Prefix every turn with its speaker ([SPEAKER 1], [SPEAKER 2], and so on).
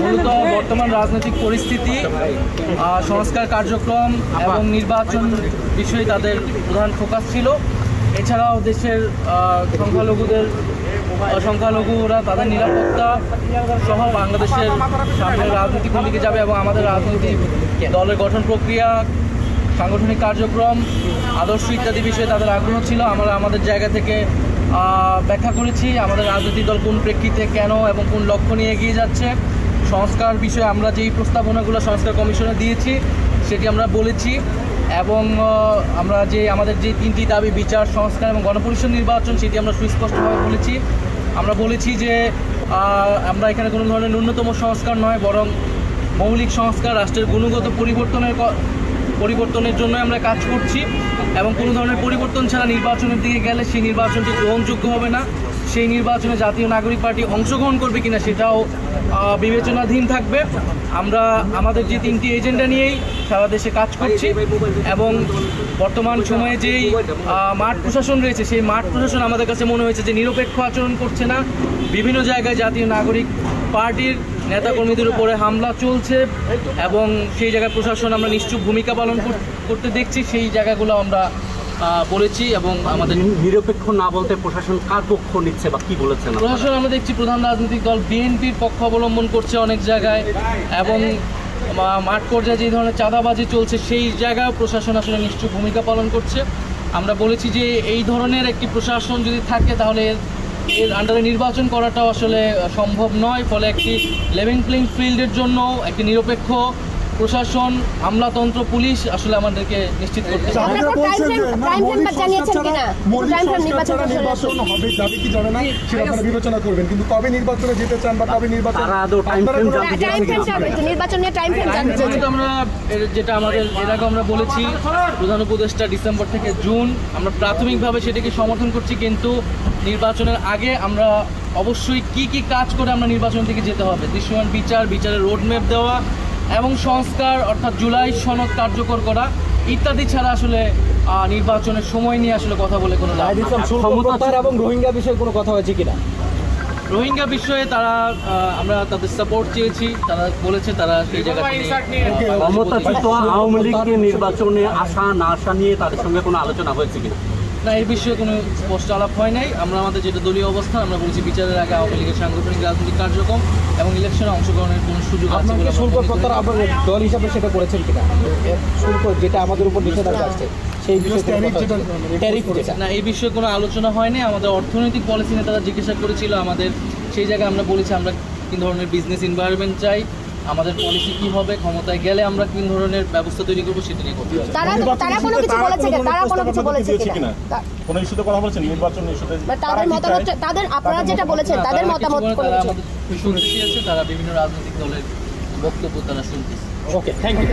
[SPEAKER 1] মূলত বর্তমান রাজনৈতিক পরিস্থিতি, সংস্কার কার্যক্রম এবং নির্বাচন বিষয়ে তাদের প্রধান ফোকাস ছিল। এছাড়াও দেশের সংখ্যালঘুরা তাদের নিরাপত্তা সহ বাংলাদেশের সামনে রাজনীতি কোন দিকে যাবে এবং আমাদের রাজনৈতিক দলের গঠন প্রক্রিয়া, সাংগঠনিক কার্যক্রম, আদর্শ ইত্যাদি বিষয়ে তাদের আগ্রহ ছিল। আমরা আমাদের জায়গা থেকে ব্যাখ্যা করেছি আমাদের রাজনৈতিক দল কোন প্রেক্ষিতে কেন এবং কোন লক্ষ্য নিয়ে এগিয়ে যাচ্ছে। সংস্কার বিষয়ে আমরা যেই প্রস্তাবনাগুলো সংস্কার কমিশনে দিয়েছি সেটি আমরা বলেছি এবং আমরা আমাদের যে 3টি দাবি বিচার, সংস্কার এবং গণপরিষদ নির্বাচন সেটি আমরা সুস্পষ্টভাবে বলেছি। আমরা বলেছি যে আমরা এখানে কোনো ধরনের ন্যূনতম সংস্কার নয়, বরং মৌলিক সংস্কার, রাষ্ট্রের গুণগত পরিবর্তনের জন্য আমরা কাজ করছি এবং কোনো ধরনের পরিবর্তন ছাড়া নির্বাচনের দিকে গেলে সেই নির্বাচনটি গ্রহণযোগ্য হবে না। সেই নির্বাচনে জাতীয় নাগরিক পার্টি অংশগ্রহণ করবে কিনা সেটাও বিবেচনাধীন থাকবে। আমরা আমাদের যে 3টি এজেন্ডা নিয়েই সারা দেশে কাজ করছি এবং বর্তমান সময়ে যেই মাঠ প্রশাসন রয়েছে সেই মাঠ প্রশাসন আমাদের কাছে মনে হয়েছে যে নিরপেক্ষ আচরণ করছে না। বিভিন্ন জায়গায় জাতীয় নাগরিক পার্টির নেতাকর্মীদের উপরে হামলা চলছে এবং সেই জায়গায় প্রশাসন আমরা নিশ্চুপ ভূমিকা পালন করতে দেখছি। সেই জায়গাগুলো আমরা বলেছি এবং আমাদের
[SPEAKER 2] নিরপেক্ষ না বলতে প্রশাসন কার পক্ষ নিচ্ছে বা কি বলেছেন?
[SPEAKER 1] প্রশাসন আমরা দেখছি প্রধান রাজনৈতিক দল বিএনপির পক্ষ অবলম্বন করছে অনেক জায়গায় এবং মাঠ পর্যায়ে যে ধরনের চাঁদাবাজি চলছে সেই জায়গায় প্রশাসন আসলে নিশ্চুপ ভূমিকা পালন করছে। আমরা বলেছি যে এই ধরনের একটি প্রশাসন যদি থাকে তাহলে এর আন্ডারে নির্বাচন করাটাও আসলে সম্ভব নয়। ফলে একটি লেভেল প্লেইং ফিল্ডের জন্য একটি নিরপেক্ষ প্রশাসন, আমলাতন্ত্র, পুলিশ আসলে আমাদেরকে নিশ্চিত করতে হবে। যেটা আমাদের এর আগে আমরা বলেছি প্রধান উপদেষ্টা ডিসেম্বর থেকে জুন, আমরা প্রাথমিকভাবে সেটাকে সমর্থন করছি, কিন্তু নির্বাচনের আগে আমরা অবশ্যই কি কাজ করে আমরা নির্বাচন থেকে যেতে হবে, দৃশ্যমান বিচারের রোডম্যাপ দেওয়া এবং সংস্কার অর্থাৎ জুলাই সনদ কার্যকর করা ইত্যাদি ছাড়া আসলে নির্বাচনের সময় নিয়ে আসলে কথা বলে কোনো লাভ নেই।
[SPEAKER 3] এবং রোহিঙ্গা বিষয়ে কোনো কথা হয়েছে কিনা?
[SPEAKER 1] রোহিঙ্গা বিষয়ে তারা আমরা তাদের সাপোর্ট চেয়েছি, তারা বলেছে তারা সেই জায়গায়
[SPEAKER 2] আওয়ামী লীগকে নির্বাচনে আসা না আসা নিয়ে তাদের সঙ্গে কোনো আলোচনা হয়েছে কিনা?
[SPEAKER 1] না, এই বিষয়ে কোনো স্পষ্ট আলাপ হয় নাই। আমরা আমাদের যেটা দলীয় অবস্থান আমরা বলছি বিচারের আগে আওয়ামী লীগের সাংগঠনিক রাজনৈতিক কার্যক্রম এবং ইলেকশনে অংশগ্রহণের কোনো সুযোগ আছে বলে
[SPEAKER 3] শুল্ক প্রত্যাহার আপনার দল হিসাবে সেটা করেছেন কিনা? শুল্ক যেটা আমাদের উপর নিষেধাজ্ঞা আসছে সেই বিষয়ে ট্যারিফ যেটা
[SPEAKER 1] না, এই বিষয়ে কোনো আলোচনা হয়নি। আমাদের অর্থনৈতিক পলিসি নিয়ে তারা জিজ্ঞাসা করেছিল আমাদের, সেই জায়গায় আমরা বলেছি আমরা কী ধরনের বিজনেস এনভায়রনমেন্ট চাই, আমাদের পলিসি কি হবে, ক্ষমতায় গেলে আমরা কোন ধরনের ব্যবস্থা তৈরি করব সেটা নিয়ে করতে হবে।
[SPEAKER 4] তারা কোনো কিছু বলেছে কিনা? তারা কোনো কিছু বলেছে কিনা?
[SPEAKER 5] কোন ইস্যুতে কথা বলেছেন? নির্বাচন ইস্যুতে
[SPEAKER 4] তাদের মতামত, তাদের আপনারা যেটা বলেছেন তাদের মতামত কোন কিছু
[SPEAKER 1] শুনতেছি আছে, তারা বিভিন্ন রাজনৈতিক দলের বক্তব্য তারা শুনতেছে।
[SPEAKER 3] ওকে, থ্যাংক ইউ।